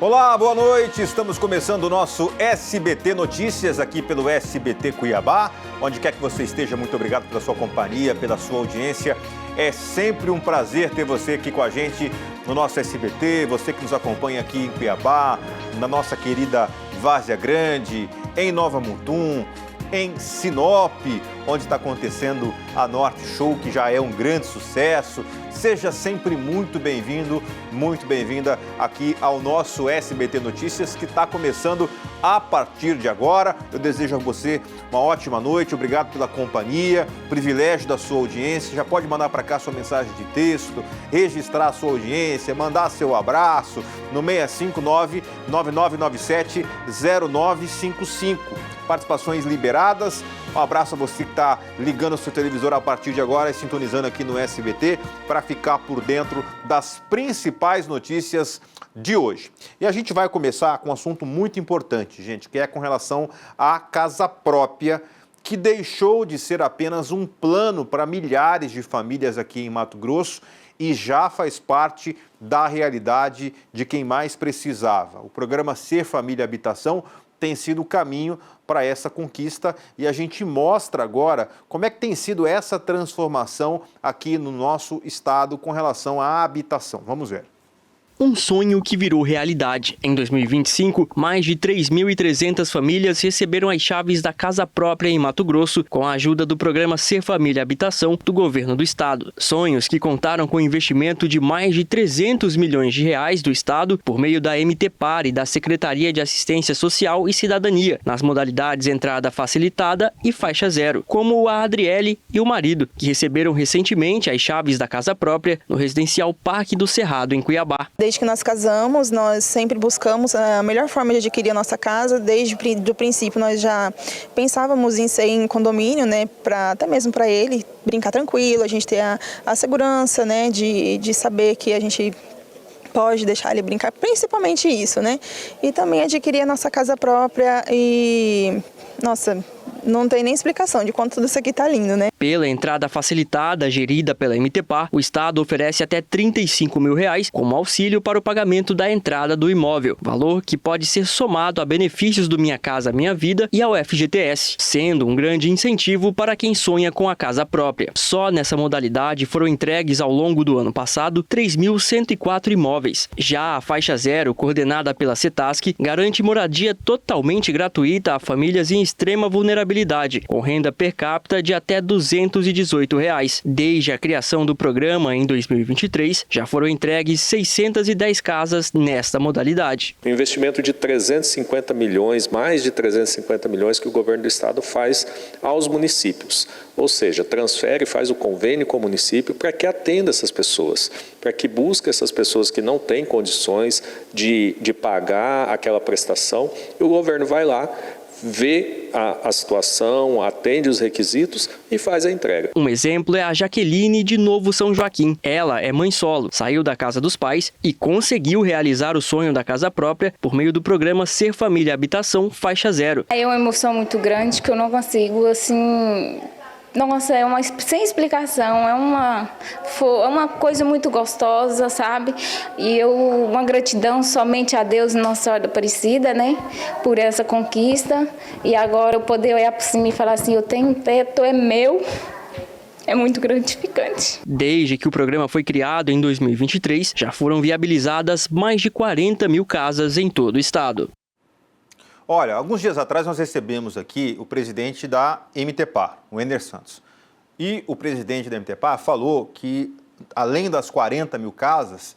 Olá, boa noite. Estamos começando o nosso SBT Notícias aqui pelo SBT Cuiabá. Onde quer que você esteja, muito obrigado pela sua companhia, pela sua audiência. É sempre um prazer ter você aqui com a gente no nosso SBT, você que nos acompanha aqui em Cuiabá, na nossa querida Várzea Grande, em Nova Mutum, em Sinop, onde está acontecendo a Norte Show, que já é um grande sucesso. Seja sempre muito bem-vindo, muito bem-vinda aqui ao nosso SBT Notícias, que está começando a partir de agora. Eu desejo a você uma ótima noite, obrigado pela companhia, privilégio da sua audiência. Já pode mandar para cá sua mensagem de texto, registrar a sua audiência, mandar seu abraço no 659-9997-0955. Participações liberadas. Um abraço a você que está ligando o seu televisor a partir de agora e sintonizando aqui no SBT para ficar por dentro das principais notícias de hoje. E a gente vai começar com um assunto muito importante, gente, que é com relação à casa própria, que deixou de ser apenas um plano para milhares de famílias aqui em Mato Grosso e já faz parte da realidade de quem mais precisava. O programa Ser Família Habitação tem sido o caminho para essa conquista e a gente mostra agora como é que tem sido essa transformação aqui no nosso estado com relação à habitação. Vamos ver. Um sonho que virou realidade. Em 2025, mais de 3.300 famílias receberam as chaves da casa própria em Mato Grosso com a ajuda do programa Ser Família Habitação do governo do estado. Sonhos que contaram com investimento de mais de 300 milhões de reais do estado por meio da MTPAR e da Secretaria de Assistência Social e Cidadania, nas modalidades entrada facilitada e faixa zero, como a Adriele e o marido, que receberam recentemente as chaves da casa própria no residencial Parque do Cerrado, em Cuiabá. Desde que nós casamos, nós sempre buscamos a melhor forma de adquirir a nossa casa. Desde o princípio, nós já pensávamos em ser em condomínio, né, até mesmo para ele brincar tranquilo, a gente ter a segurança, né, de saber que a gente pode deixar ele brincar, principalmente isso, né? E também adquirir a nossa casa própria e, nossa, não tem nem explicação de quanto tudo isso aqui tá lindo, né? Pela entrada facilitada, gerida pela MTPAR, o estado oferece até R$35 mil como auxílio para o pagamento da entrada do imóvel, valor que pode ser somado a benefícios do Minha Casa Minha Vida e ao FGTS, sendo um grande incentivo para quem sonha com a casa própria. Só nessa modalidade foram entregues ao longo do ano passado 3.104 imóveis. Já a faixa zero, coordenada pela CETASC, garante moradia totalmente gratuita a famílias em extrema vulnerabilidade, com renda per capita de até R$218. Desde a criação do programa em 2023, já foram entregues 610 casas nesta modalidade. Um investimento de 350 milhões, mais de 350 milhões que o governo do estado faz aos municípios. Ou seja, transfere, faz o convênio com o município para que atenda essas pessoas, para que busque essas pessoas que não têm condições de pagar aquela prestação, e o governo vai lá, vê a situação, atende os requisitos e faz a entrega. Um exemplo é a Jaqueline de Novo São Joaquim. Ela é mãe solo, saiu da casa dos pais e conseguiu realizar o sonho da casa própria por meio do programa Ser Família Habitação Faixa Zero. É uma emoção muito grande que eu não consigo, assim... Nossa, sem explicação, é uma coisa muito gostosa, sabe? E uma gratidão somente a Deus, Nossa Senhora Aparecida, né? Por essa conquista. E agora eu poder olhar por cima e falar assim, eu tenho um teto, é meu. É muito gratificante. Desde que o programa foi criado em 2023, já foram viabilizadas mais de 40 mil casas em todo o estado. Olha, alguns dias atrás nós recebemos aqui o presidente da MTPAR, o Ender Santos. E o presidente da MTPAR falou que, além das 40 mil casas,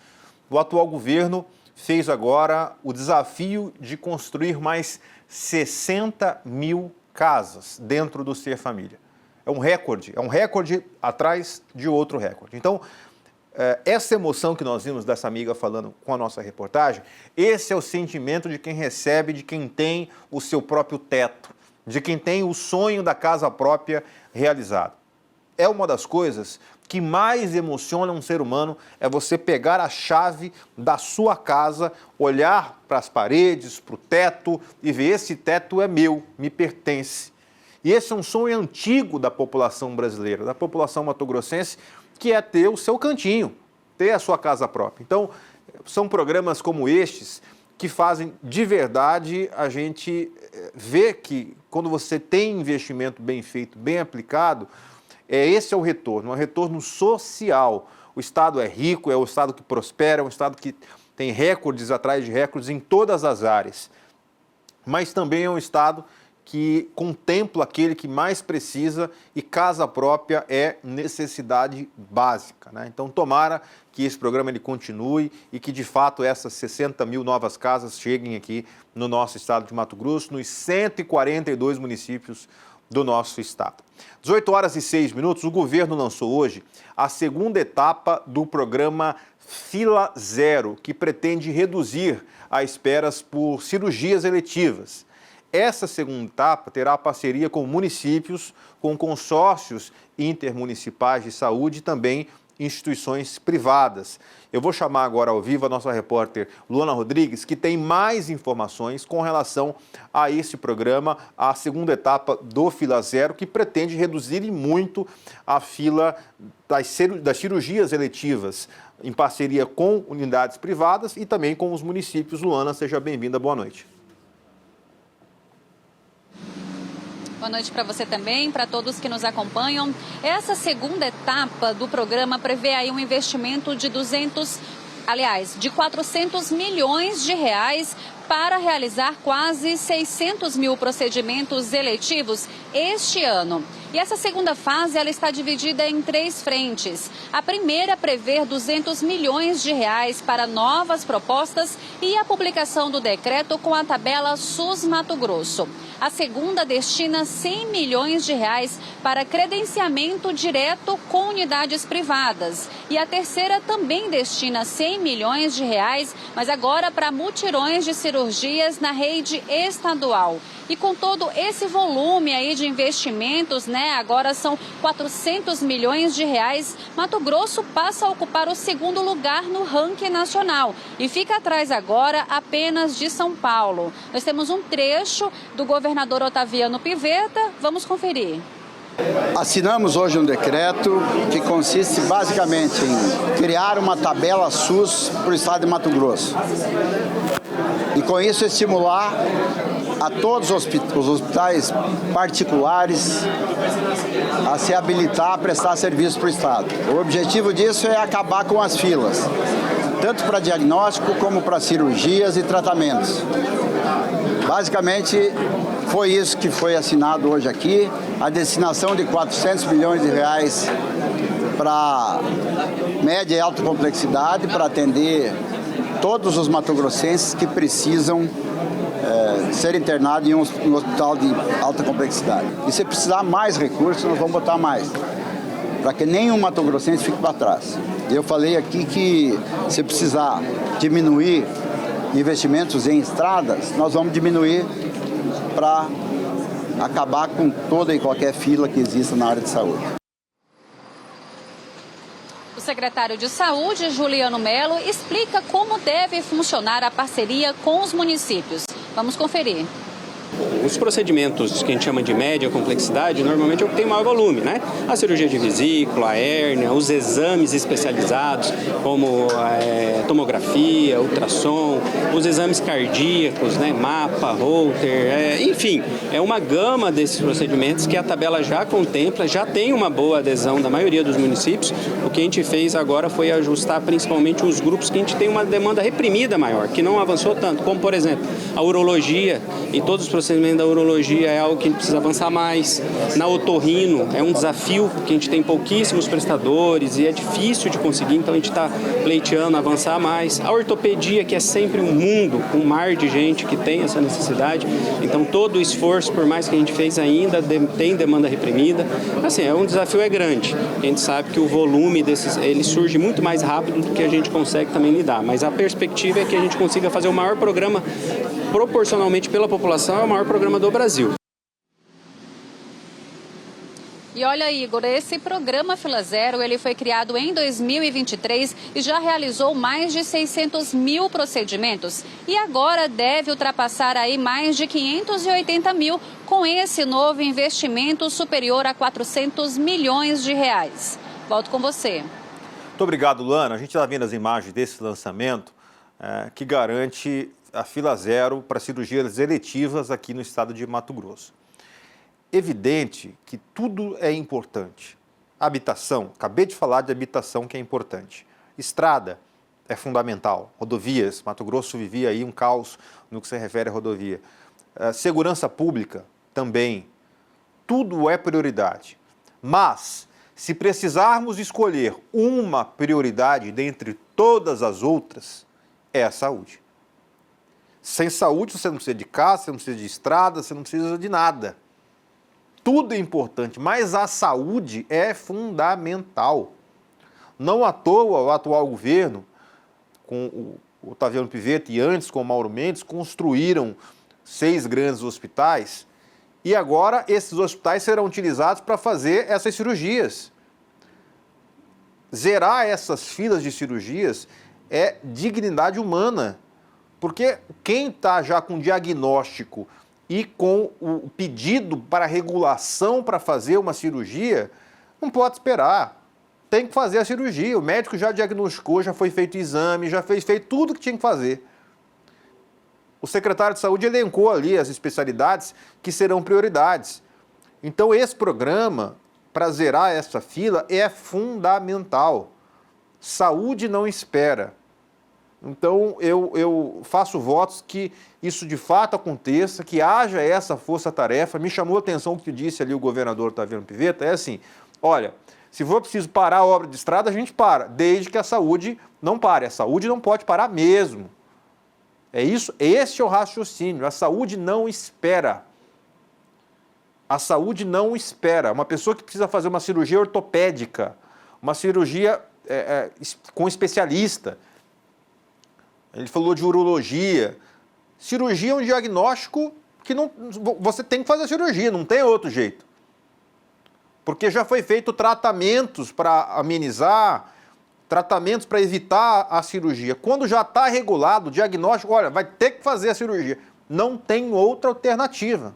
o atual governo fez agora o desafio de construir mais 60 mil casas dentro do Ser Família. É um recorde atrás de outro recorde. Então, essa emoção que nós vimos dessa amiga falando com a nossa reportagem, esse é o sentimento de quem recebe, de quem tem o seu próprio teto, de quem tem o sonho da casa própria realizado. É uma das coisas que mais emociona um ser humano, é você pegar a chave da sua casa, olhar para as paredes, para o teto e ver: esse teto é meu, me pertence. E esse é um sonho antigo da população brasileira, da população mato-grossense, que é ter o seu cantinho, ter a sua casa própria. Então, são programas como estes que fazem de verdade a gente ver que quando você tem investimento bem feito, bem aplicado, esse é o retorno, é um retorno social. O Estado é rico, é o Estado que prospera, é um Estado que tem recordes atrás de recordes em todas as áreas. Mas também é um Estado que contempla aquele que mais precisa e casa própria é necessidade básica, né? Então, tomara que esse programa ele continue e que, de fato, essas 60 mil novas casas cheguem aqui no nosso estado de Mato Grosso, nos 142 municípios do nosso estado. 18h06, o governo lançou hoje a segunda etapa do programa Fila Zero, que pretende reduzir as esperas por cirurgias eletivas. Essa segunda etapa terá parceria com municípios, com consórcios intermunicipais de saúde e também instituições privadas. Eu vou chamar agora ao vivo a nossa repórter Luana Rodrigues, que tem mais informações com relação a esse programa, a segunda etapa do Fila Zero, que pretende reduzir em muito a fila das cirurgias eletivas, em parceria com unidades privadas e também com os municípios. Luana, seja bem-vinda, boa noite. Boa noite para você também, para todos que nos acompanham. Essa segunda etapa do programa prevê aí um investimento de 400 milhões de reais para realizar quase 600 mil procedimentos eletivos este ano. E essa segunda fase ela está dividida em 3 frentes. A primeira prevê 200 milhões de reais para novas propostas e a publicação do decreto com a tabela SUS Mato Grosso. A segunda destina 100 milhões de reais para credenciamento direto com unidades privadas. E a terceira também destina 100 milhões de reais, mas agora para mutirões de cirurgias na rede estadual. E com todo esse volume aí de investimentos, agora são 400 milhões de reais, Mato Grosso passa a ocupar o segundo lugar no ranking nacional e fica atrás agora apenas de São Paulo. Nós temos um trecho do governador Otaviano Pivetta, vamos conferir. Assinamos hoje um decreto que consiste basicamente em criar uma tabela SUS para o estado de Mato Grosso. E com isso estimular a todos os hospitais particulares a se habilitar a prestar serviço para o estado. O objetivo disso é acabar com as filas, tanto para diagnóstico como para cirurgias e tratamentos. Basicamente, foi isso que foi assinado hoje aqui, a destinação de 400 milhões de reais para média e alta complexidade, para atender todos os matogrossenses que precisam ser internados em um hospital de alta complexidade. E se precisar mais recursos, nós vamos botar mais, para que nenhum matogrossense fique para trás. Eu falei aqui que se precisar diminuir investimentos em estradas, nós vamos diminuir para acabar com toda e qualquer fila que exista na área de saúde. O secretário de Saúde, Juliano Melo, explica como deve funcionar a parceria com os municípios. Vamos conferir. Os procedimentos que a gente chama de média complexidade, normalmente é o que tem maior volume, né? A cirurgia de vesícula, a hérnia, os exames especializados, como tomografia, ultrassom, os exames cardíacos, né? Mapa, Holter, enfim, é uma gama desses procedimentos que a tabela já contempla, já tem uma boa adesão da maioria dos municípios. O que a gente fez agora foi ajustar principalmente os grupos que a gente tem uma demanda reprimida maior, que não avançou tanto, como por exemplo, a urologia e todos os procedimentos da urologia é algo que a gente precisa avançar mais. Na otorrino é um desafio, porque a gente tem pouquíssimos prestadores e é difícil de conseguir, então a gente está pleiteando avançar mais. A ortopedia, que é sempre um mundo, um mar de gente que tem essa necessidade, então todo o esforço, por mais que a gente fez ainda, tem demanda reprimida. Assim, um desafio é grande. A gente sabe que o volume ele surge muito mais rápido do que a gente consegue também lidar, mas a perspectiva é que a gente consiga fazer o maior programa proporcionalmente pela população, é o maior programa do Brasil. E olha, Igor, esse programa Fila Zero, ele foi criado em 2023 e já realizou mais de 600 mil procedimentos. E agora deve ultrapassar aí mais de 580 mil com esse novo investimento superior a 400 milhões de reais. Volto com você. Muito obrigado, Luana. A gente está vendo as imagens desse lançamento que garante a fila zero para cirurgias eletivas aqui no estado de Mato Grosso. Evidente que tudo é importante. Habitação, acabei de falar de habitação que é importante. Estrada é fundamental. Rodovias, Mato Grosso vivia aí um caos no que se refere à rodovia. Segurança pública também. Tudo é prioridade. Mas, se precisarmos escolher uma prioridade dentre todas as outras, é a saúde. Sem saúde você não precisa de casa, você não precisa de estrada, você não precisa de nada. Tudo é importante, mas a saúde é fundamental. Não à toa o atual governo, com o Otaviano Pivetta e antes com o Mauro Mendes, construíram 6 grandes hospitais e agora esses hospitais serão utilizados para fazer essas cirurgias. Zerar essas filas de cirurgias é dignidade humana, porque quem está já com diagnóstico e com o pedido para regulação para fazer uma cirurgia, não pode esperar. Tem que fazer a cirurgia. O médico já diagnosticou, já foi feito exame, já fez feito tudo que tinha que fazer. O secretário de Saúde elencou ali as especialidades que serão prioridades. Então, esse programa, para zerar essa fila, é fundamental. Saúde não espera. Então, eu faço votos que isso de fato aconteça, que haja essa força-tarefa. Me chamou a atenção o que disse ali o governador Otaviano Pivetta, é assim, olha, se for preciso parar a obra de estrada, a gente para, desde que a saúde não pare. A saúde não pode parar mesmo. É isso, esse é o raciocínio. A saúde não espera. A saúde não espera. Uma pessoa que precisa fazer uma cirurgia ortopédica, uma cirurgia com especialista, ele falou de urologia. Cirurgia é um diagnóstico que não, você tem que fazer a cirurgia, não tem outro jeito. Porque já foi feito tratamentos para amenizar, tratamentos para evitar a cirurgia. Quando já está regulado o diagnóstico, olha, vai ter que fazer a cirurgia. Não tem outra alternativa.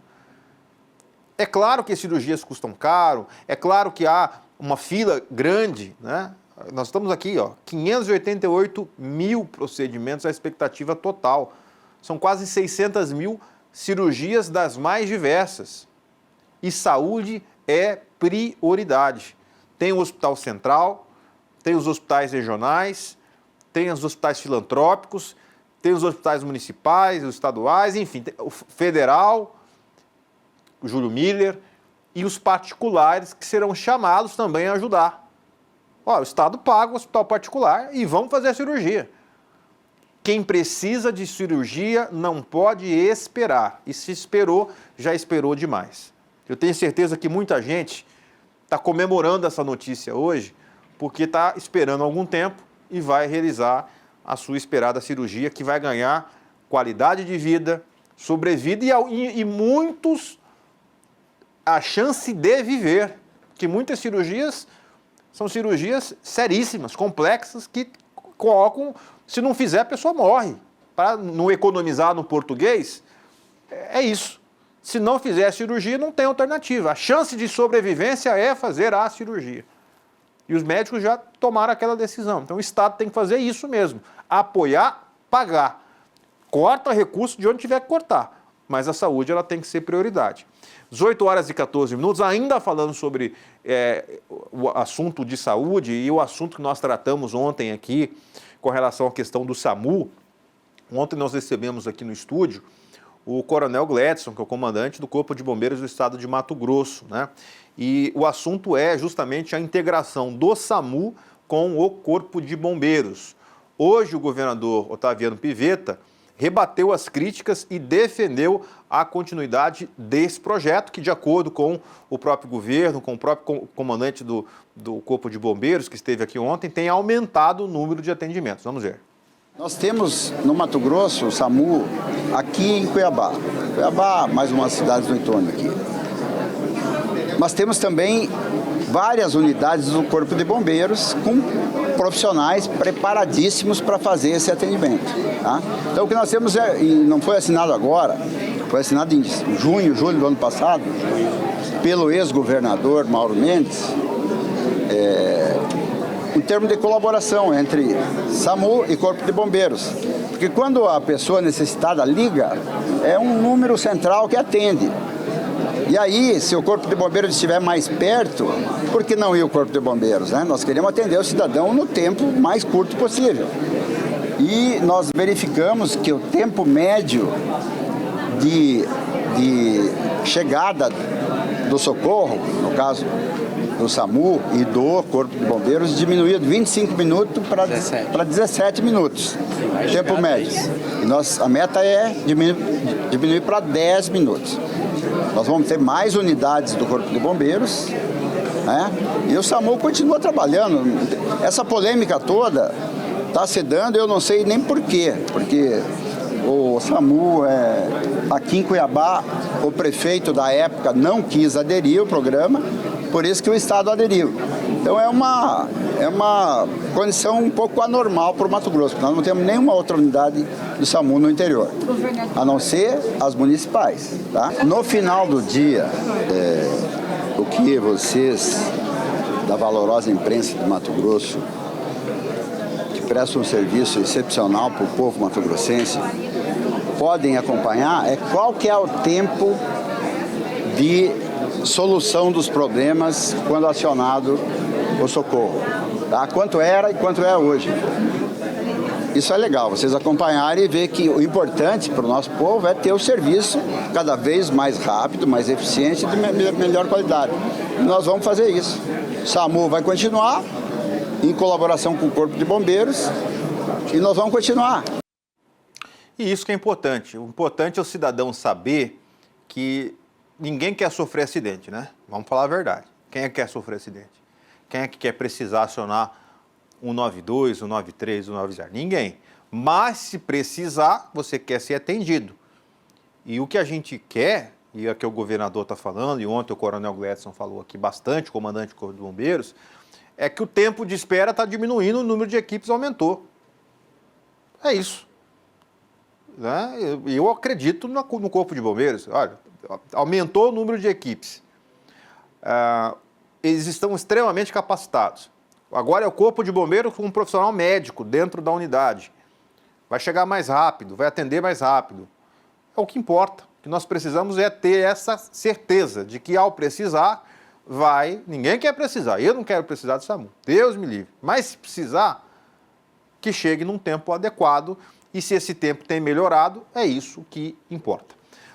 É claro que as cirurgias custam caro, é claro que há uma fila grande, né? Nós estamos aqui, 588 mil procedimentos, a expectativa total. São quase 600 mil cirurgias das mais diversas. E saúde é prioridade. Tem o Hospital Central, tem os hospitais regionais, tem os hospitais filantrópicos, tem os hospitais municipais, os estaduais, enfim, tem o federal, o Júlio Miller, e os particulares que serão chamados também a ajudar. O Estado paga o hospital particular e vão fazer a cirurgia. Quem precisa de cirurgia não pode esperar. E se esperou, já esperou demais. Eu tenho certeza que muita gente está comemorando essa notícia hoje porque está esperando algum tempo e vai realizar a sua esperada cirurgia, que vai ganhar qualidade de vida, sobrevida e muitos a chance de viver. Porque muitas cirurgias são cirurgias seríssimas, complexas, que colocam, se não fizer, a pessoa morre. Para não economizar no português, é isso. Se não fizer a cirurgia, não tem alternativa. A chance de sobrevivência é fazer a cirurgia. E os médicos já tomaram aquela decisão. Então o Estado tem que fazer isso mesmo. Apoiar, pagar. Corta recurso de onde tiver que cortar. Mas a saúde ela tem que ser prioridade. 18 horas e 14 minutos, ainda falando sobre o assunto de saúde e o assunto que nós tratamos ontem aqui com relação à questão do SAMU. Ontem nós recebemos aqui no estúdio o Coronel Gledson, que é o comandante do Corpo de Bombeiros do Estado de Mato Grosso, né? E o assunto é justamente a integração do SAMU com o Corpo de Bombeiros. Hoje o governador Otaviano Pivetta rebateu as críticas e defendeu a continuidade desse projeto, que de acordo com o próprio governo, com o próprio comandante do Corpo de Bombeiros, que esteve aqui ontem, tem aumentado o número de atendimentos. Vamos ver. Nós temos no Mato Grosso o SAMU aqui em Cuiabá. Cuiabá, mais umas cidades do entorno aqui. Nós temos também várias unidades do Corpo de Bombeiros com profissionais preparadíssimos para fazer esse atendimento. Tá? Então o que nós temos não foi assinado agora, foi assinado em junho, julho do ano passado, pelo ex-governador Mauro Mendes, um termo de colaboração entre SAMU e Corpo de Bombeiros. Porque quando a pessoa necessitada liga, é um número central que atende. E aí, se o Corpo de Bombeiros estiver mais perto, por que não ir o Corpo de Bombeiros, né? Nós queremos atender o cidadão no tempo mais curto possível. E nós verificamos que o tempo médio de chegada do socorro, no caso do SAMU e do Corpo de Bombeiros, diminuiu de 25 minutos para 17 minutos, tempo médio. E a meta é diminuir para 10 minutos. Nós vamos ter mais unidades do Corpo de Bombeiros, né? E o SAMU continua trabalhando. Essa polêmica toda está se dando, eu não sei nem por quê, porque o SAMU, aqui em Cuiabá, o prefeito da época não quis aderir ao programa, por isso que o Estado aderiu. Então é uma condição um pouco anormal para o Mato Grosso, porque nós não temos nenhuma outra unidade do SAMU no interior, a não ser as municipais. Tá? No final do dia, o que vocês, da valorosa imprensa de Mato Grosso, que prestam um serviço excepcional para o povo mato-grossense, podem acompanhar qual que é o tempo de solução dos problemas quando acionado o socorro. Tá? Quanto era e quanto é hoje. Isso é legal, vocês acompanharem e ver que o importante para o nosso povo é ter o serviço cada vez mais rápido, mais eficiente e de melhor qualidade. E nós vamos fazer isso. O SAMU vai continuar em colaboração com o Corpo de Bombeiros e nós vamos continuar. E isso que é importante. O importante é o cidadão saber que ninguém quer sofrer acidente, né? Vamos falar a verdade. Quem é que quer sofrer acidente? Quem é que quer precisar acionar 192, 193, 190? Ninguém. Mas se precisar, você quer ser atendido. E o que a gente quer, e é o que o governador está falando, e ontem o coronel Gledson falou aqui bastante, o comandante do Corpo de Bombeiros, é que o tempo de espera está diminuindo, o número de equipes aumentou. É isso. Né? Eu acredito no Corpo de Bombeiros. Olha, aumentou o número de equipes. Eles estão extremamente capacitados. Agora é o Corpo de Bombeiros com um profissional médico dentro da unidade. Vai chegar mais rápido, vai atender mais rápido. É o que importa. O que nós precisamos é ter essa certeza de que ao precisar, ninguém quer precisar. Eu não quero precisar do SAMU. Deus me livre. Mas se precisar, que chegue num tempo adequado. E se esse tempo tem melhorado, é isso que importa.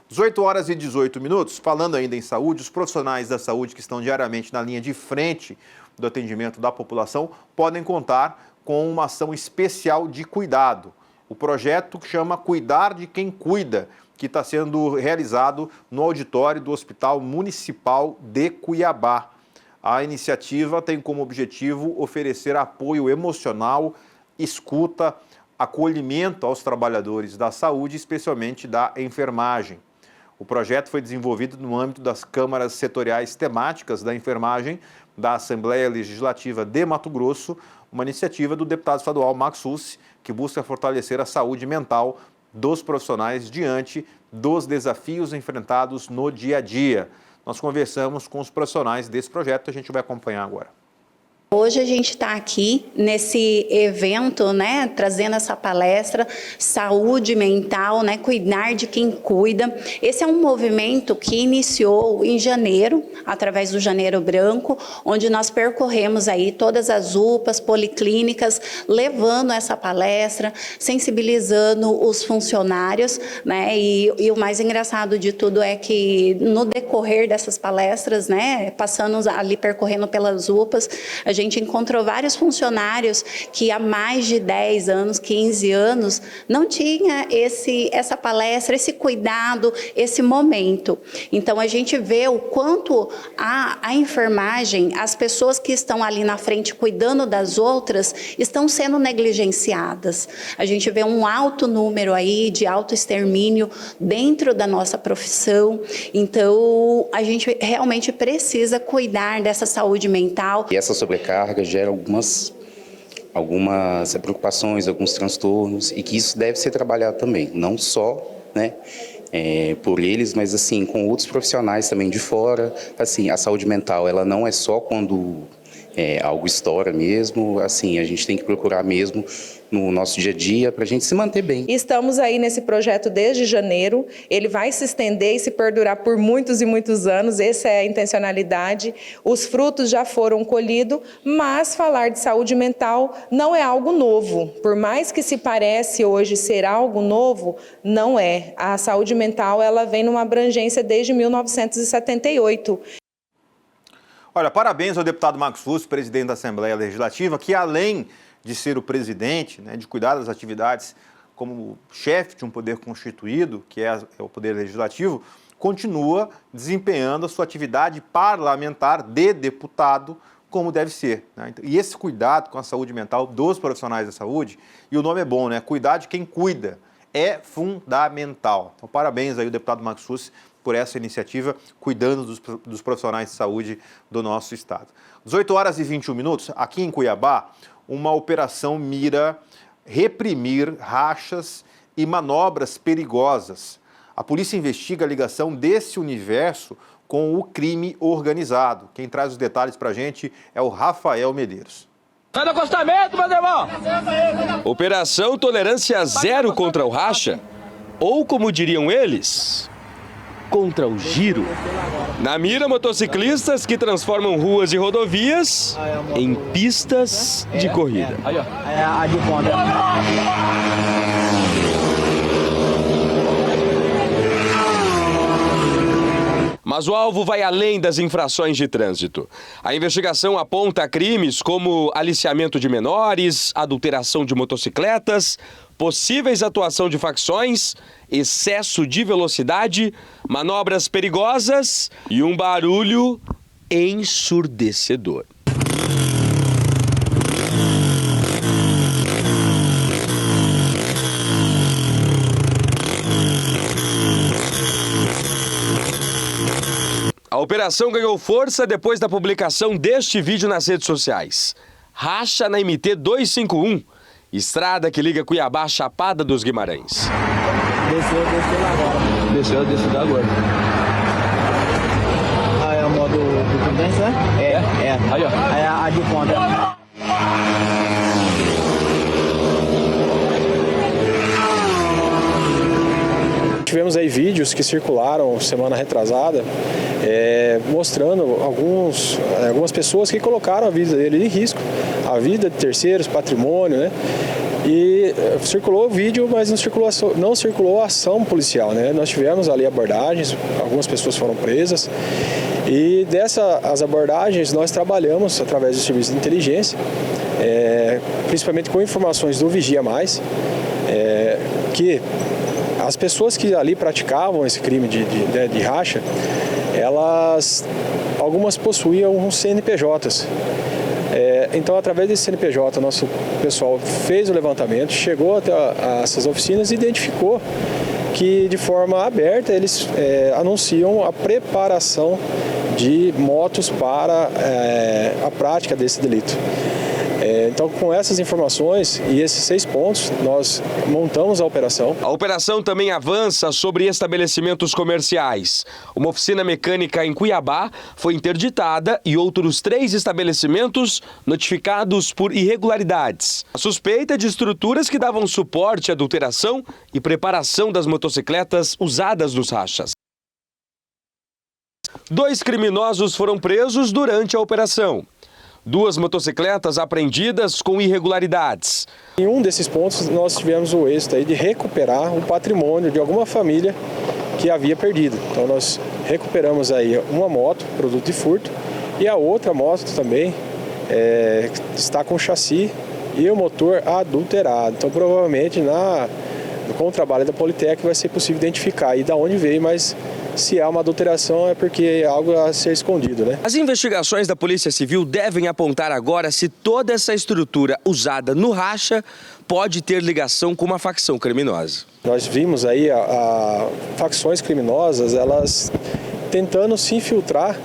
18 horas e 18 minutos, falando ainda em saúde, os profissionais da saúde que estão diariamente na linha de frente do atendimento da população podem contar com uma ação especial de cuidado. O projeto chama Cuidar de Quem Cuida, que está sendo realizado no auditório do Hospital Municipal de Cuiabá. A iniciativa tem como objetivo oferecer apoio emocional, escuta, acolhimento aos trabalhadores da saúde, especialmente da enfermagem. O projeto foi desenvolvido no âmbito das câmaras setoriais temáticas da enfermagem da Assembleia Legislativa de Mato Grosso, uma iniciativa do deputado estadual Max Sussi, que busca fortalecer a saúde mental dos profissionais diante dos desafios enfrentados no dia a dia. Nós conversamos com os profissionais desse projeto, a gente vai acompanhar agora. Hoje a gente está aqui nesse evento, né, trazendo essa palestra, saúde mental, né, cuidar de quem cuida. Esse é um movimento que iniciou em janeiro, através do Janeiro Branco, onde nós percorremos aí todas as UPAs, policlínicas, levando essa palestra, sensibilizando os funcionários, né, e o mais engraçado de tudo é que no decorrer dessas palestras, né, passando ali percorrendo pelas UPAs, a gente encontrou vários funcionários que há mais de 10 anos, 15 anos, não tinha essa palestra, esse cuidado, esse momento. Então, a gente vê o quanto a enfermagem, as pessoas que estão ali na frente cuidando das outras, estão sendo negligenciadas. A gente vê um alto número aí de autoextermínio dentro da nossa profissão. Então, a gente realmente precisa cuidar dessa saúde mental. E essa sobrecarga gera algumas preocupações, alguns transtornos, e que isso deve ser trabalhado também, não só, né, por eles, mas assim, com outros profissionais também de fora. Assim, a saúde mental, ela não é só quando algo estoura mesmo, assim, a gente tem que procurar mesmo no nosso dia a dia para a gente se manter bem. Estamos aí nesse projeto desde janeiro, ele vai se estender e se perdurar por muitos e muitos anos, essa é a intencionalidade. Os frutos já foram colhidos, mas falar de saúde mental não é algo novo. Por mais que se parece hoje ser algo novo, não é. A saúde mental ela vem numa abrangência desde 1978. Olha, parabéns ao deputado Marcos Lúcio, presidente da Assembleia Legislativa, que além de ser o presidente, né, de cuidar das atividades como chefe de um poder constituído, que é o poder legislativo, continua desempenhando a sua atividade parlamentar de deputado como deve ser, né? E esse cuidado com a saúde mental dos profissionais da saúde, e o nome é bom, né? Cuidar de quem cuida, é fundamental. Então, parabéns aí ao deputado Marcos Lúcio por essa iniciativa, cuidando dos profissionais de saúde do nosso estado. 18 horas e 21 minutos, aqui em Cuiabá, uma operação mira reprimir rachas e manobras perigosas. A polícia investiga a ligação desse universo com o crime organizado. Quem traz os detalhes para a gente é o Rafael Medeiros. Sai do acostamento, meu irmão! Operação Tolerância Zero contra o racha, ou como diriam eles, contra o giro. Na mira, motociclistas que transformam ruas e rodovias em pistas de corrida. Aí, ó. É a de ponta. Mas o alvo vai além das infrações de trânsito. A investigação aponta crimes como aliciamento de menores, adulteração de motocicletas, possíveis atuação de facções, excesso de velocidade, manobras perigosas e um barulho ensurdecedor. A operação ganhou força depois da publicação deste vídeo nas redes sociais. Racha na MT 251, estrada que liga Cuiabá à Chapada dos Guimarães. Desceu lá agora. Desceu agora. Ah, é o modo do Prudência, né? É. Aí, ó. É a de ponta. Tivemos aí vídeos que circularam semana retrasada, mostrando algumas pessoas que colocaram a vida dele em risco, a vida de terceiros, patrimônio, né? E circulou o vídeo, mas não circulou a ação policial, né? Nós tivemos ali abordagens, algumas pessoas foram presas, e dessas abordagens nós trabalhamos através do serviço de inteligência, principalmente com informações do Vigia Mais, que as pessoas que ali praticavam esse crime de racha, algumas possuíam uns CNPJs. Então, através desse CNPJ, nosso pessoal fez o levantamento, chegou até essas oficinas e identificou que, de forma aberta, eles anunciam a preparação de motos para a prática desse delito. Então, com essas informações e esses 6 pontos, nós montamos a operação. A operação também avança sobre estabelecimentos comerciais. Uma oficina mecânica em Cuiabá foi interditada e outros 3 estabelecimentos notificados por irregularidades. A suspeita é de estruturas que davam suporte à adulteração e preparação das motocicletas usadas nos rachas. 2 criminosos foram presos durante a operação. 2 motocicletas apreendidas com irregularidades. Em um desses pontos, nós tivemos o êxito aí de recuperar um patrimônio de alguma família que havia perdido. Então, nós recuperamos aí uma moto, produto de furto, e a outra moto também está com chassi e o motor adulterado. Então, provavelmente, com o trabalho da Politec, vai ser possível identificar aí de onde veio, mas se há uma adulteração é porque é algo a ser escondido, né? As investigações da Polícia Civil devem apontar agora se toda essa estrutura usada no racha pode ter ligação com uma facção criminosa. Nós vimos aí facções criminosas, elas tentando se infiltrar,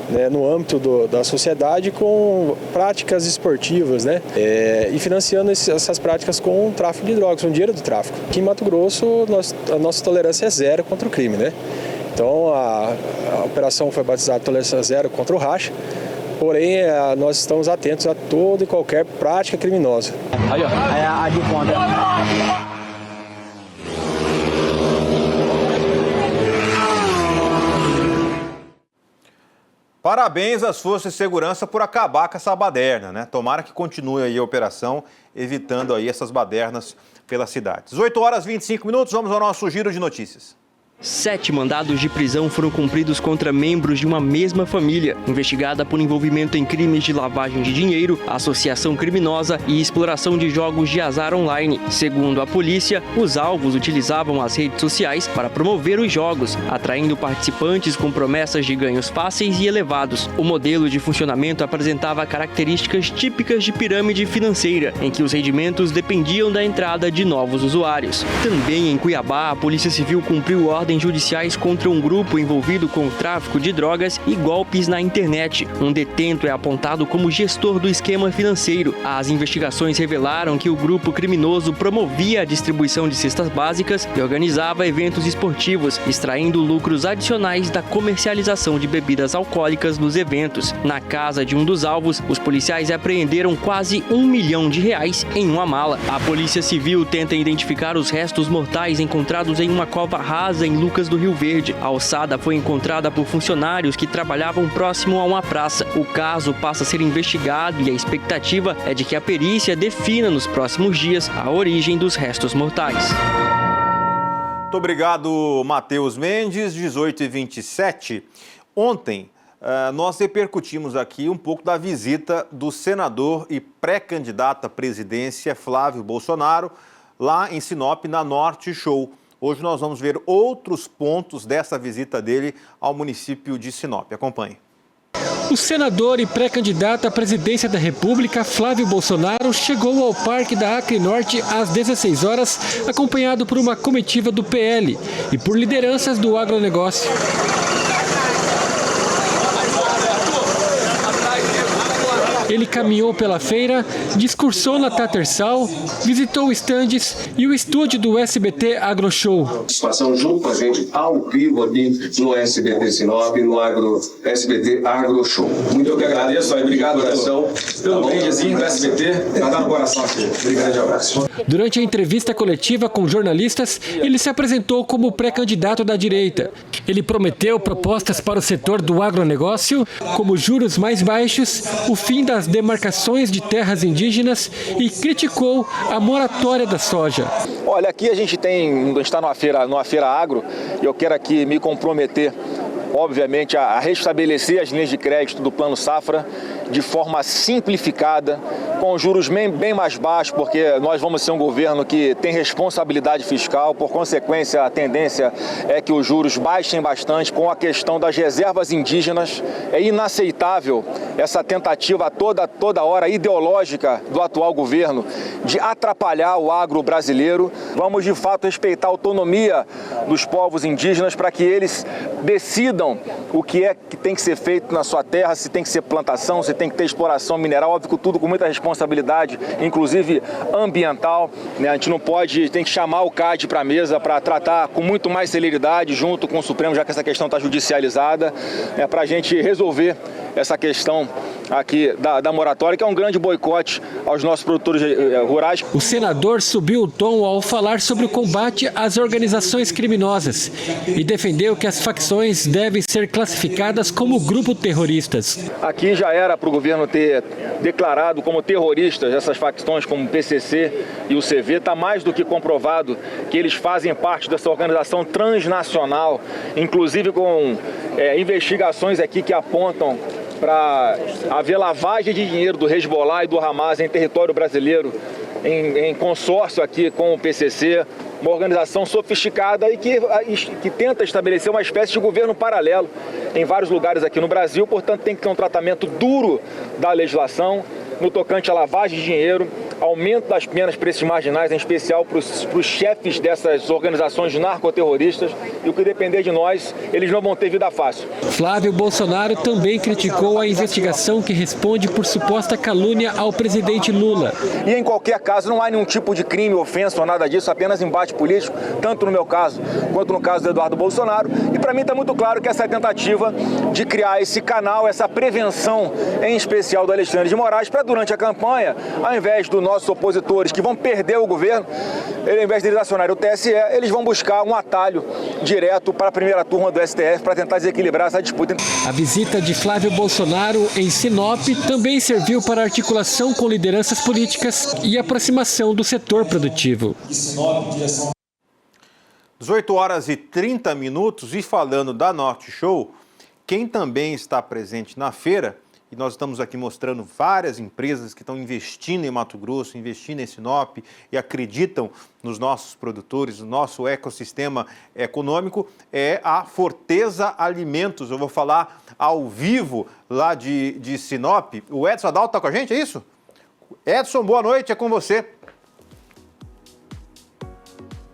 né, no âmbito da sociedade com práticas esportivas, né, e financiando essas práticas com o tráfico de drogas, com o dinheiro do tráfico. Aqui em Mato Grosso, a nossa tolerância é zero contra o crime, né? Então, a operação foi batizada Tolerância Zero contra o racha, Porém, nós estamos atentos a toda e qualquer prática criminosa. Aí, ó, é a de ponta. Parabéns às forças de segurança por acabar com essa baderna, né? Tomara que continue aí a operação, evitando aí essas badernas pela cidade. 18 horas e 25 minutos, vamos ao nosso giro de notícias. 7 mandados de prisão foram cumpridos contra membros de uma mesma família, investigada por envolvimento em crimes de lavagem de dinheiro, associação criminosa e exploração de jogos de azar online. Segundo a polícia, os alvos utilizavam as redes sociais para promover os jogos, atraindo participantes com promessas de ganhos fáceis e elevados. O modelo de funcionamento apresentava características típicas de pirâmide financeira, em que os rendimentos dependiam da entrada de novos usuários. Também em Cuiabá, a Polícia Civil cumpriu ordens judiciais contra um grupo envolvido com tráfico de drogas e golpes na internet. Um detento é apontado como gestor do esquema financeiro. As investigações revelaram que o grupo criminoso promovia a distribuição de cestas básicas e organizava eventos esportivos, extraindo lucros adicionais da comercialização de bebidas alcoólicas nos eventos. Na casa de um dos alvos, os policiais apreenderam quase R$1 milhão em uma mala. A Polícia Civil tenta identificar os restos mortais encontrados em uma cova rasa em Lucas do Rio Verde. A ossada foi encontrada por funcionários que trabalhavam próximo a uma praça. O caso passa a ser investigado e a expectativa é de que a perícia defina nos próximos dias a origem dos restos mortais. Muito obrigado, Matheus Mendes, 18h27. Ontem, nós repercutimos aqui um pouco da visita do senador e pré-candidato à presidência Flávio Bolsonaro lá em Sinop, na Norte Show. Hoje nós vamos ver outros pontos dessa visita dele ao município de Sinop. Acompanhe. O senador e pré-candidato à presidência da República, Flávio Bolsonaro, chegou ao Parque da Acre Norte às 16 horas, acompanhado por uma comitiva do PL e por lideranças do agronegócio. Ele caminhou pela feira, discursou na Tatersal, visitou estandes e o estúdio do SBT AgroShow. Participação junto com a gente ao vivo aqui no SBT Sinop, no SBT AgroShow. Muito eu que agradeço, obrigado, coração, pelo brindezinho do SBT, tá no coração aqui. Obrigado, abraço. Durante a entrevista coletiva com jornalistas, ele se apresentou como pré-candidato da direita. Ele prometeu propostas para o setor do agronegócio, como juros mais baixos, o fim das demarcações de terras indígenas e criticou a moratória da soja. Olha, aqui a gente está numa feira agro e eu quero aqui me comprometer, obviamente, a restabelecer as linhas de crédito do Plano Safra de forma simplificada, com juros bem mais baixos, porque nós vamos ser um governo que tem responsabilidade fiscal, por consequência, a tendência é que os juros baixem bastante. Com a questão das reservas indígenas, é inaceitável essa tentativa toda hora ideológica do atual governo de atrapalhar o agro brasileiro. Vamos, de fato, respeitar a autonomia dos povos indígenas para que eles decidam o que é que tem que ser feito na sua terra, se tem que ser plantação, se tem que ter exploração mineral, óbvio que tudo com muita responsabilidade, inclusive ambiental, né? A gente não pode, tem que chamar o CAD para a mesa para tratar com muito mais celeridade junto com o Supremo, já que essa questão está judicializada, para a gente resolver essa questão aqui da moratória, que é um grande boicote aos nossos produtores rurais. O senador subiu o tom ao falar sobre o combate às organizações criminosas e defendeu que as facções devem ser classificadas como grupo terroristas. Aqui já era para o governo ter declarado como terroristas essas facções como o PCC e o CV. Está mais do que comprovado que eles fazem parte dessa organização transnacional, inclusive com investigações aqui que apontam para haver lavagem de dinheiro do Hezbollah e do Hamas em território brasileiro, em consórcio aqui com o PCC, uma organização sofisticada e que tenta estabelecer uma espécie de governo paralelo em vários lugares aqui no Brasil. Portanto, tem que ter um tratamento duro da legislação no tocante à lavagem de dinheiro, aumento das penas para esses marginais, em especial para os chefes dessas organizações narcoterroristas, e o que depender de nós, eles não vão ter vida fácil. Flávio Bolsonaro também criticou a investigação que responde por suposta calúnia ao presidente Lula. E em qualquer caso, não há nenhum tipo de crime, ofensa ou nada disso, apenas embate político, tanto no meu caso quanto no caso do Eduardo Bolsonaro. E para mim está muito claro que essa é a tentativa de criar esse canal, essa prevenção, em especial do Alexandre de Moraes, para durante a campanha, ao invés dos nossos opositores que vão perder o governo, ao invés de eles acionarem o TSE, eles vão buscar um atalho direto para a primeira turma do STF para tentar desequilibrar essa disputa. A visita de Flávio Bolsonaro em Sinop também serviu para articulação com lideranças políticas e aproximação do setor produtivo. 18 horas e 30 minutos, e falando da Norte Show, quem também está presente na feira, e nós estamos aqui mostrando várias empresas que estão investindo em Mato Grosso, investindo em Sinop e acreditam nos nossos produtores, no nosso ecossistema econômico, é a Forteza Alimentos. Eu vou falar ao vivo lá de Sinop. O Edson Adalto está com a gente, é isso? Edson, boa noite, é com você.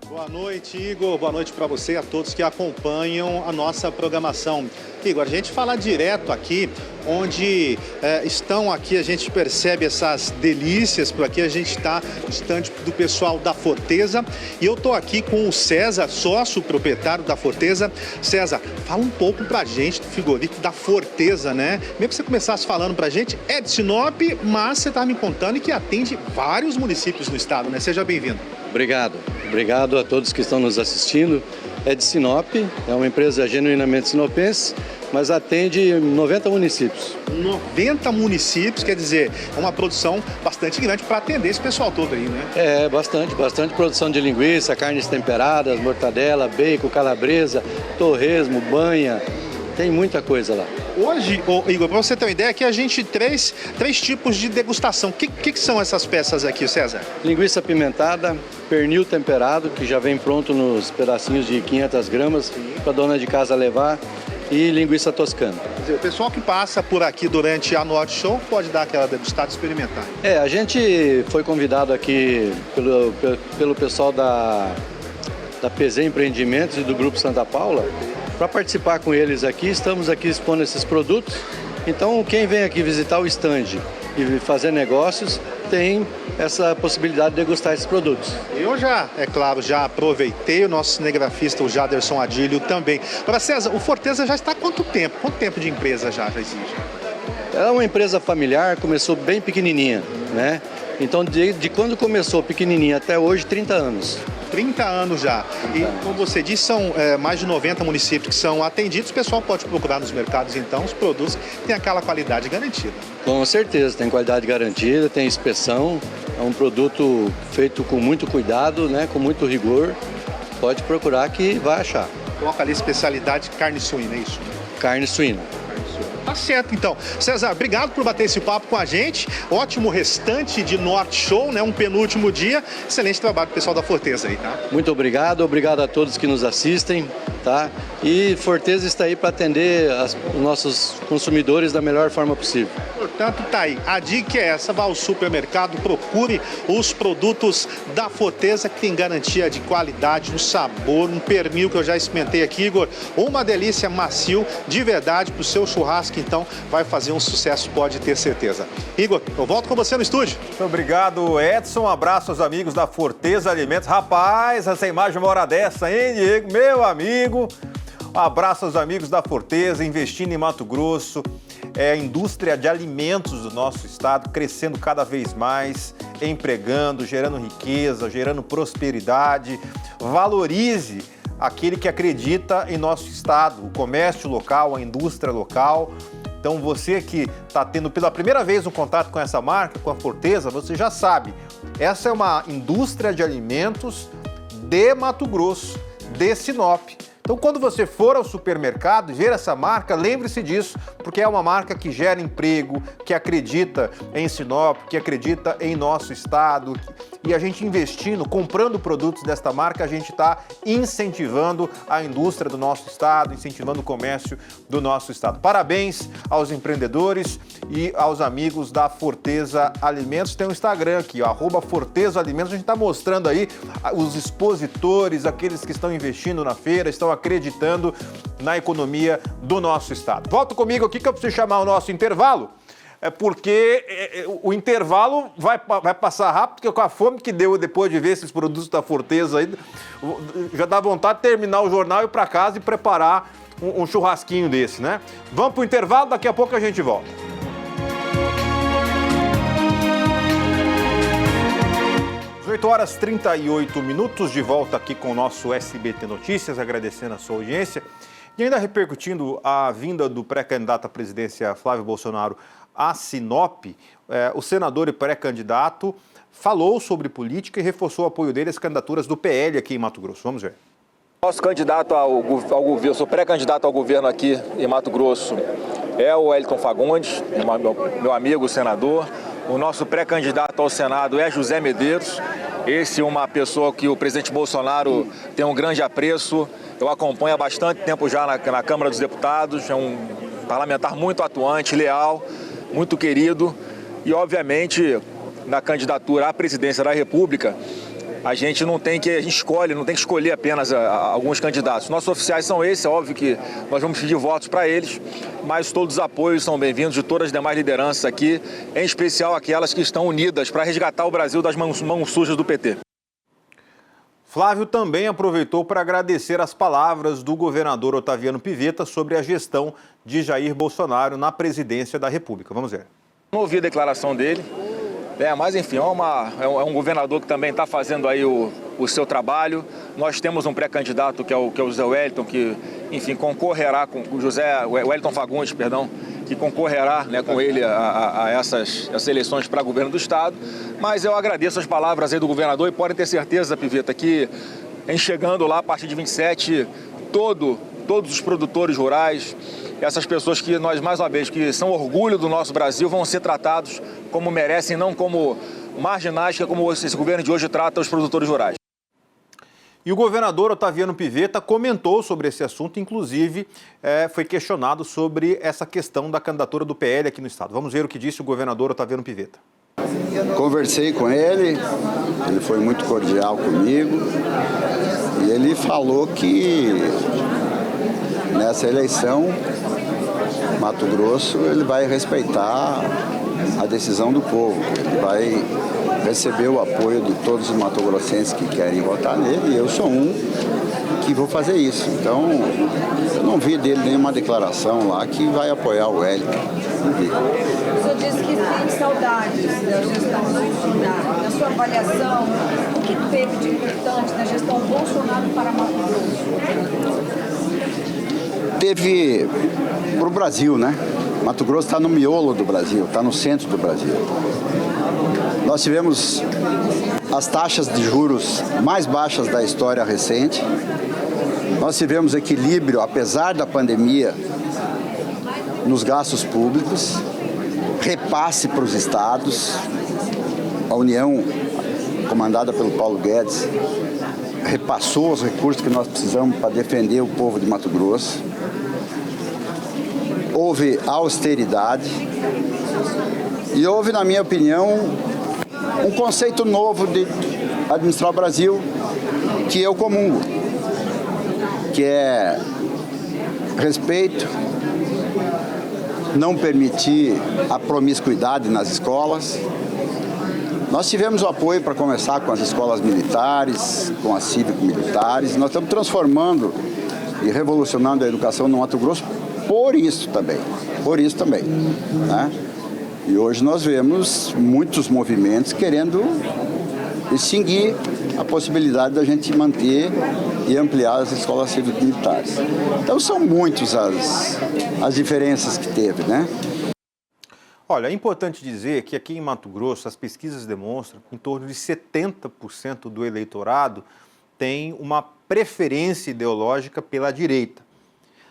Boa noite, Igor. Boa noite para você e a todos que acompanham a nossa programação. Igor, a gente fala direto aqui, onde estão aqui, a gente percebe essas delícias, por aqui a gente está distante do pessoal da Forteza. E eu estou aqui com o César, sócio proprietário da Forteza. César, fala um pouco pra gente do frigorífico da Forteza, né? Mesmo que você começasse falando pra gente, é de Sinop, mas você está me contando que atende vários municípios no estado, né? Seja bem-vindo. Obrigado a todos que estão nos assistindo. É de Sinop, é uma empresa genuinamente sinopense, mas atende 90 municípios. 90 municípios, quer dizer, é uma produção bastante grande para atender esse pessoal todo aí, né? É, bastante produção de linguiça, carnes temperadas, mortadela, bacon, calabresa, torresmo, banha, tem muita coisa lá. Hoje, Igor, para você ter uma ideia, aqui a gente tem três tipos de degustação. O que são essas peças aqui, César? Linguiça apimentada, pernil temperado, que já vem pronto nos pedacinhos de 500 gramas para a dona de casa levar, e linguiça toscana. Quer dizer, o pessoal que passa por aqui durante a Norte Show pode dar aquela degustada e experimentar. A gente foi convidado aqui pelo pessoal da PZ Empreendimentos e do Grupo Santa Paula para participar com eles aqui. Estamos aqui expondo esses produtos. Então, quem vem aqui visitar o stand e fazer negócios tem essa possibilidade de degustar esses produtos. Eu já aproveitei, o nosso cinegrafista, o Jaderson Adílio, também. Agora, César, o Forteza já está há quanto tempo? Quanto tempo de empresa já existe? É uma empresa familiar, começou bem pequenininha, né? Então, de quando começou pequenininha até hoje, 30 anos. 30 anos já. E, como você disse, são mais de 90 municípios que são atendidos. O pessoal pode procurar nos mercados, então, os produtos que têm aquela qualidade garantida. Com certeza, tem qualidade garantida, tem inspeção. É um produto feito com muito cuidado, né, com muito rigor. Pode procurar que vai achar. Coloca ali especialidade carne suína, é isso? Carne suína. Tá certo, então. César, obrigado por bater esse papo com a gente. Ótimo restante de Norte Show, né? Um penúltimo dia. Excelente trabalho, pessoal da Forteza aí, tá? Muito obrigado a todos que nos assistem, tá? E Forteza está aí para atender os nossos consumidores da melhor forma possível. Portanto, tá aí. A dica é essa, vá ao supermercado, procure os produtos da Forteza, que tem garantia de qualidade, no sabor, um pernil que eu já experimentei aqui, Igor. Uma delícia, macio, de verdade, pro seu churrasco. Então, vai fazer um sucesso, pode ter certeza. Igor, eu volto com você no estúdio. Muito obrigado, Edson. Um abraço aos amigos da Forteza Alimentos. Rapaz, essa imagem uma hora dessa, hein, Diego? Meu amigo. Um abraço aos amigos da Forteza, investindo em Mato Grosso. É a indústria de alimentos do nosso estado crescendo cada vez mais, empregando, gerando riqueza, gerando prosperidade. Valorize aquele que acredita em nosso estado, o comércio local, a indústria local. Então você que está tendo pela primeira vez um contato com essa marca, com a Forteza, você já sabe, essa é uma indústria de alimentos de Mato Grosso, de Sinop. Então quando você for ao supermercado e ver essa marca, lembre-se disso, porque é uma marca que gera emprego, que acredita em Sinop, que acredita em nosso estado e a gente investindo, comprando produtos desta marca, a gente está incentivando a indústria do nosso estado, incentivando o comércio do nosso estado. Parabéns aos empreendedores e aos amigos da Forteza Alimentos. Tem um Instagram aqui, @Forteza Alimentos. A gente está mostrando aí os expositores, aqueles que estão investindo na feira, estão acreditando na economia do nosso estado. Volta comigo aqui que eu preciso chamar o nosso intervalo, porque o intervalo vai passar rápido, porque com a fome que deu depois de ver esses produtos da Forteza aí, já dá vontade de terminar o jornal, ir para casa e preparar um churrasquinho desse, né? Vamos para o intervalo, daqui a pouco a gente volta. Às 8h38, de volta aqui com o nosso SBT Notícias, agradecendo a sua audiência. E ainda repercutindo a vinda do pré-candidato à presidência Flávio Bolsonaro a Sinop, o senador e pré-candidato falou sobre política e reforçou o apoio dele às candidaturas do PL aqui em Mato Grosso. Vamos ver. Nosso candidato ao governo, sou pré-candidato ao governo aqui em Mato Grosso, é o Wellington Fagundes, meu amigo senador. O nosso pré-candidato ao Senado é José Medeiros. Esse é uma pessoa que o presidente Bolsonaro tem um grande apreço. Eu acompanho há bastante tempo já na Câmara dos Deputados. É um parlamentar muito atuante, leal, muito querido. E, obviamente, na candidatura à presidência da República, a gente não tem que escolher apenas alguns candidatos. Nossos oficiais são esses, é óbvio que nós vamos pedir votos para eles, mas todos os apoios são bem-vindos de todas as demais lideranças aqui, em especial aquelas que estão unidas para resgatar o Brasil das mãos sujas do PT. Flávio também aproveitou para agradecer as palavras do governador Otaviano Pivetta sobre a gestão de Jair Bolsonaro na presidência da República. Vamos ver. Não ouvi a declaração dele. Mas enfim, é um governador que também está fazendo aí o seu trabalho. Nós temos um pré-candidato que é o José Wellington, que, enfim, concorrerá com o Wellington Fagundes, que concorrerá, né, com ele a essas eleições para governo do estado. Mas eu agradeço as palavras aí do governador e podem ter certeza, Pivetta, que em chegando lá a partir de 27, todos os produtores rurais, essas pessoas que nós, mais uma vez, que são orgulho do nosso Brasil, vão ser tratados como merecem, não como marginais, que é como esse governo de hoje trata os produtores rurais. E o governador Otaviano Pivetta comentou sobre esse assunto, inclusive foi questionado sobre essa questão da candidatura do PL aqui no estado. Vamos ver o que disse o governador Otaviano Pivetta. Conversei com ele foi muito cordial comigo e ele falou que nessa eleição, Mato Grosso, ele vai respeitar a decisão do povo, ele vai receber o apoio de todos os matogrossenses que querem votar nele, e eu sou um que vou fazer isso. Então, eu não vi dele nenhuma declaração lá que vai apoiar o Wellington. O senhor disse que tem saudades da gestão Bolsonaro. Na sua avaliação, o que teve de importante na gestão Bolsonaro para Mato Grosso? Teve para o Brasil, né? Mato Grosso está no miolo do Brasil, está no centro do Brasil. Nós tivemos as taxas de juros mais baixas da história recente. Nós tivemos equilíbrio, apesar da pandemia, nos gastos públicos, repasse para os estados. A União, comandada pelo Paulo Guedes, repassou os recursos que nós precisamos para defender o povo de Mato Grosso. Houve austeridade e houve, na minha opinião, um conceito novo de administrar o Brasil que eu comungo, que é respeito, não permitir a promiscuidade nas escolas. Nós tivemos o apoio para começar com as escolas militares, com as cívico-militares. Nós estamos transformando e revolucionando a educação no Mato Grosso por isso também, né? E hoje nós vemos muitos movimentos querendo extinguir a possibilidade da gente manter e ampliar as escolas cívico-militares. Então são muitas as diferenças que teve, né? Olha, é importante dizer que aqui em Mato Grosso as pesquisas demonstram que em torno de 70% do eleitorado tem uma preferência ideológica pela direita.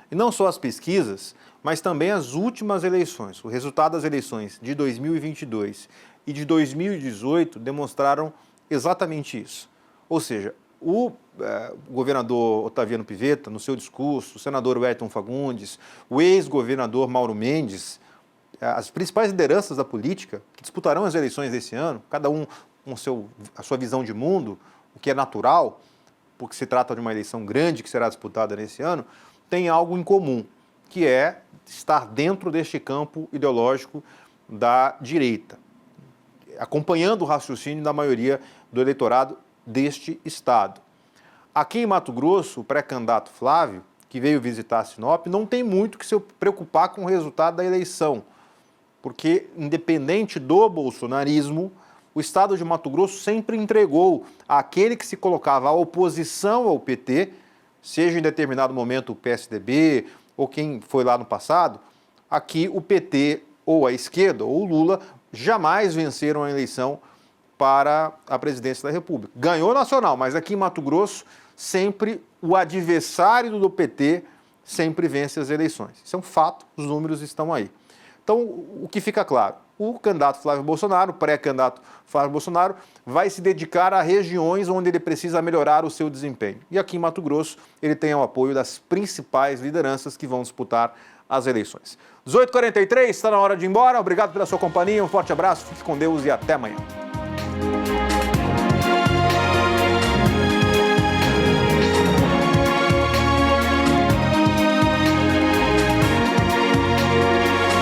E não só as pesquisas, mas também as últimas eleições. O resultado das eleições de 2022 e de 2018 demonstraram exatamente isso. Ou seja, o governador Otaviano Pivetta, no seu discurso, o senador Wellington Fagundes, o ex-governador Mauro Mendes, as principais lideranças da política que disputarão as eleições desse ano, cada um com a sua visão de mundo, o que é natural, porque se trata de uma eleição grande que será disputada nesse ano, tem algo em comum, que é estar dentro deste campo ideológico da direita, acompanhando o raciocínio da maioria do eleitorado deste estado. Aqui em Mato Grosso, o pré-candidato Flávio, que veio visitar Sinop, não tem muito que se preocupar com o resultado da eleição, porque, independente do bolsonarismo, o estado de Mato Grosso sempre entregou àquele que se colocava à oposição ao PT, seja em determinado momento o PSDB ou quem foi lá no passado, aqui o PT ou a esquerda ou o Lula jamais venceram a eleição para a presidência da República. Ganhou nacional, mas aqui em Mato Grosso sempre o adversário do PT sempre vence as eleições. Isso é um fato, os números estão aí. Então, o que fica claro, o candidato Flávio Bolsonaro, o pré-candidato Flávio Bolsonaro, vai se dedicar a regiões onde ele precisa melhorar o seu desempenho. E aqui em Mato Grosso, ele tem o apoio das principais lideranças que vão disputar as eleições. 18h43, está na hora de ir embora. Obrigado pela sua companhia, um forte abraço, fique com Deus e até amanhã.